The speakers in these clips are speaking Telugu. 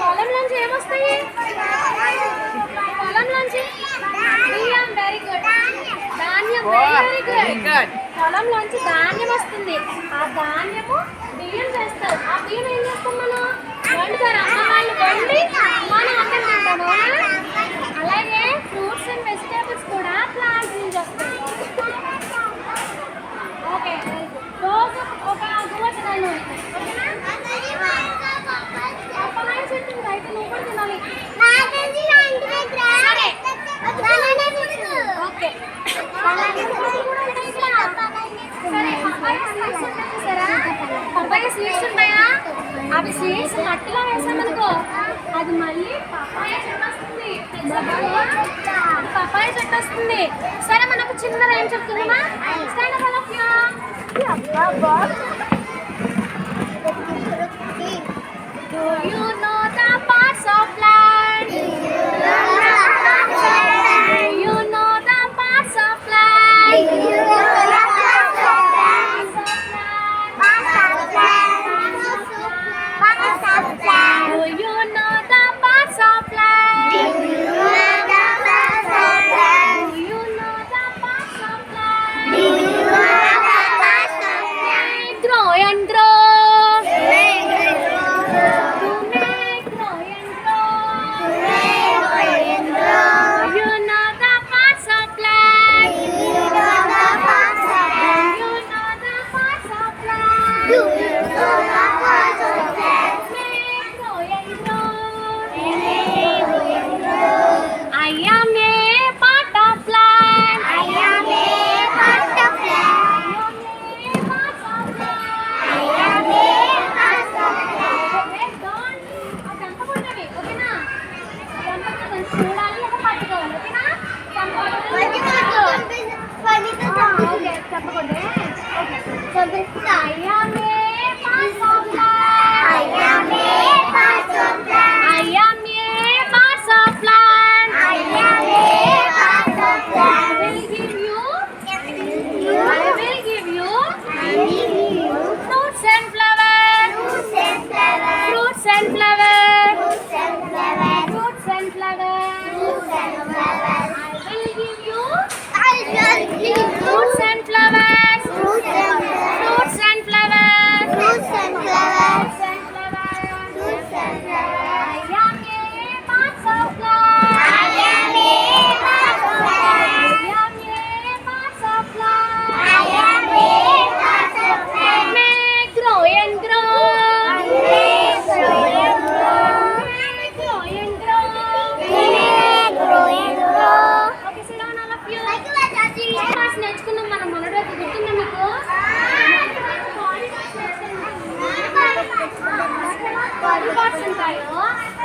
పొలంలోంచి ఏమొస్తాయి? పొలంలోంచి బియ్యం. Very good. ధాన్యం. Very good. పొలంలోంచి ధాన్యం వస్తుంది. ఆ ధాన్యము బియ్యం చేస్తారు. ఆ బియ్యం ఏం చేస్తాం మనం? వండుతారు. అమ్మ వాళ్ళు వండి మనం అన్నం తింటాము. అలాగే ఫ్రూట్స్ అండ్ వెజిటేబుల్స్ కూడా ప్లాంట్స్ నుంచి వస్తాయి. ఓకే, రోజు ఒక గువ్వను పప్పాయ చెట్టు అయితే నువ్వు కూడా తినాలి. ఓకే, సరే పప్పాయ సీడ్స్ ఉంటాయా? అవి సీడ్స్ మట్టిలో వేసామనుకో అది మళ్ళీ పప్పాయ చెట్టు వస్తుంది. పప్పాయ చెట్టు వస్తుంది. సరే మనకు చిన్నది ఏం చెప్తుందమ్మా? Stand up all of you. Do you know the parts of land? Do you know the parts of land? Do you know the parts of land? Parts of land. Parts of land. Do you know the parts of land? Do you know the parts of land? Do you know the parts of land? Do you know the parts of land? Grow and grow.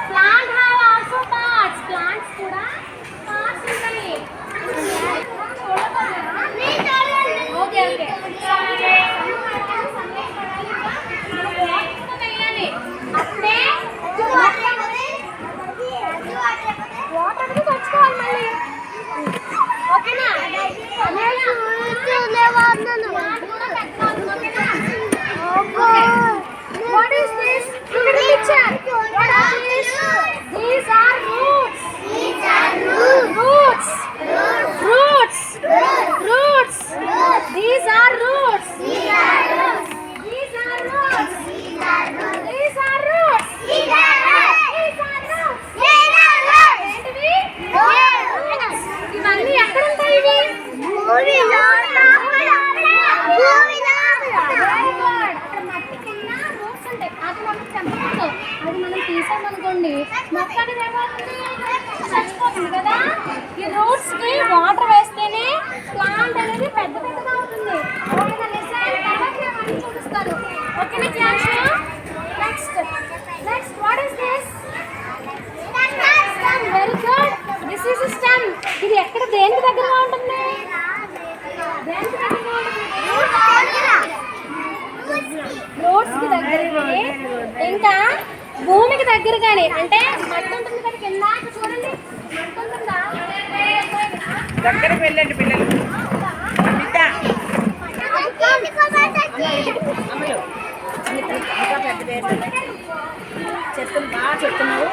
Plant have also parts. Plants kuda parts untayi. Okay, okay. అప్పుడే వాటర్ తెచ్చుకోవాలి మళ్ళీ. ఓకేనా? What is this? Look at the picture. What are these? These are roots. These are roots. Roots. Roots. These are roots. These are roots. These are roots. These are roots. These are roots. These are roots. ఏంటివి? ఇవన్నీ ఎక్కడ ఉంటాయి? ఇవి భూమిలో. అది మనం తీసామనుకోండి మొక్క అనేది ఏమవుతుంది? చచ్చిపోతుంది కదా. ఈ రూట్స్ కి వాటర్ వేస్తేనే ప్లాంట్ అనేది పెద్ద పెద్దగా అవుతుంది. చూపిస్తారు. ఓకేనా class? Next what is this? Very good. This is stem. ఇది ఎక్కడ దేనికి దగ్గరగా ఉంటుంది? దేనికి దగ్గరగా ఉంటుంది? రోడ్స్ కి దగ్గరగానే, ఇంకా భూమికి దగ్గరగానే. అంటే మట్టి ఉంటుంది కదా కింద, చూడండి మట్టి ఉంటుందా? దగ్గరికి వెళ్ళండి పిల్లలు. బిడ్డ చెప్తున్నా బాగా చెప్తున్నావు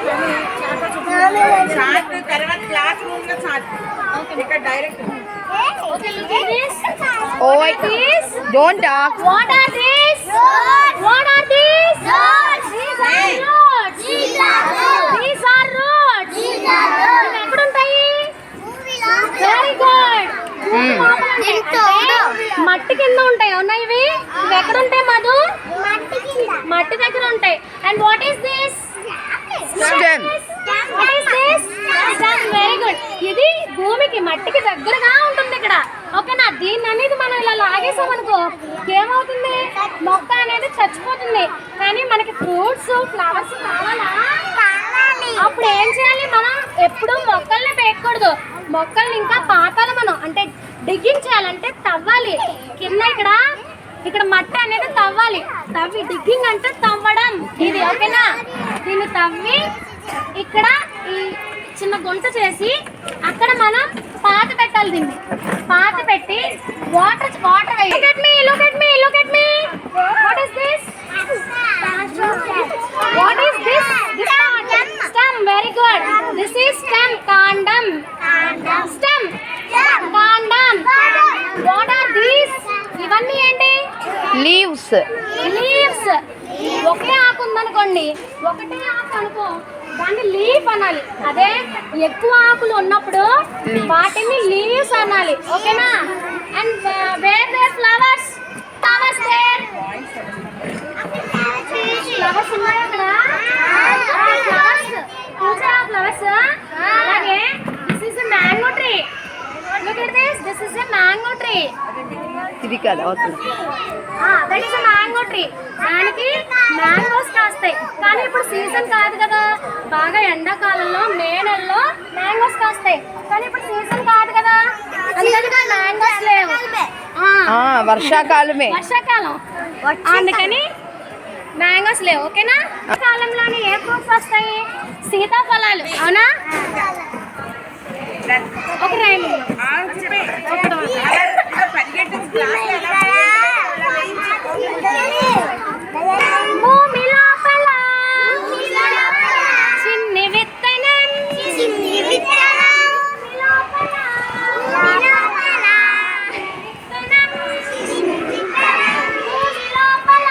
చార్ట్ తర్వాత క్లాస్ రూమ్ లో చార్ట్ ఇక్కడ direct Okay, look at this. Oh, What are these? don't talk. What are these? What are these? These are roads. These are roads. ఇవి ఎక్కడ ఉంటాయి? Very good. మట్టి కింద ఉంటాయి అవునా ఇవి ఎక్కడ ఉంటాయి మధు మట్టి దగ్గర ఉంటాయి and what is this Stem. What is this stem very good ఇది భూమికి మట్టికి దగ్గరగా ఉంటుంది ఇక్కడ ఓకేనా దీన్ని అనేది మనం ఇలా లాగేసామనుకో ఏమవుతుంది మొక్క అనేది చచ్చిపోతుంది కానీ మనకి ఫ్రూట్స్ ఫ్లవర్స్ కావాలా అప్పుడు ఏం చేయాలి మనం ఎప్పుడు మొక్కల్ని పేయకూడదు మొక్కల్ని ఇంకా పాతాలి మనం అంటే డిగ్గింగ్ చేయాలంటే తవ్వాలి కింద ఇక్కడ మట్టి అనేది తవ్వాలి తవ్వి డిగ్గింగ్ అంటే తవ్వడం ఇది ఓకేనా దీన్ని తవ్వి ఇక్కడ ఈ చిన్న గుంట చేసి అక్కడ మనం పాత పెట్టాలి దీన్ని పాత పెట్టి water look at me what is this stem very good this is stem కాండం stem కాండం what are these ఇవన్నీ ఏంటి Leaves. లీవ్స్ ఒకే ఆకు ఉందనుకోండి ఒకటే ఆకు అనుకో దాన్ని లీఫ్ అనాలి అదే ఎక్కువ ఆకులు ఉన్నప్పుడు వాటిని లీవ్స్ అనాలి ఓకేనా and where there flowers there flowers ఉన్నాయి అక్కడ ఫ్లవర్స్ అలాగే this is a mango tree look at this is a mango tree ఇది కాదు అవుతుంది. దట్ ఈస్ మ్యాంగో ట్రీ దానికి మ్యాంగోస్ కాస్తాయి కానీ ఇప్పుడు సీజన్ కాదు కదా బాగా ఎండాకాలంలో మే నెలలో మ్యాంగోస్ కాస్తాయి కానీ ఇప్పుడు సీజన్ కాదు కదా అందుకని మ్యాంగోస్ లేవు వర్షాకాలమే. వర్షాకాలం అందుకని మ్యాంగోస్ లేవు ఓకేనా కాలంలోని ఏ ఫ్రూట్స్ వస్తాయి సీతాఫలాలు అవునా ఒక రైమ్ భూమి లోపల చిన్ని విత్తనం భూమి లోపల భూమి లోపల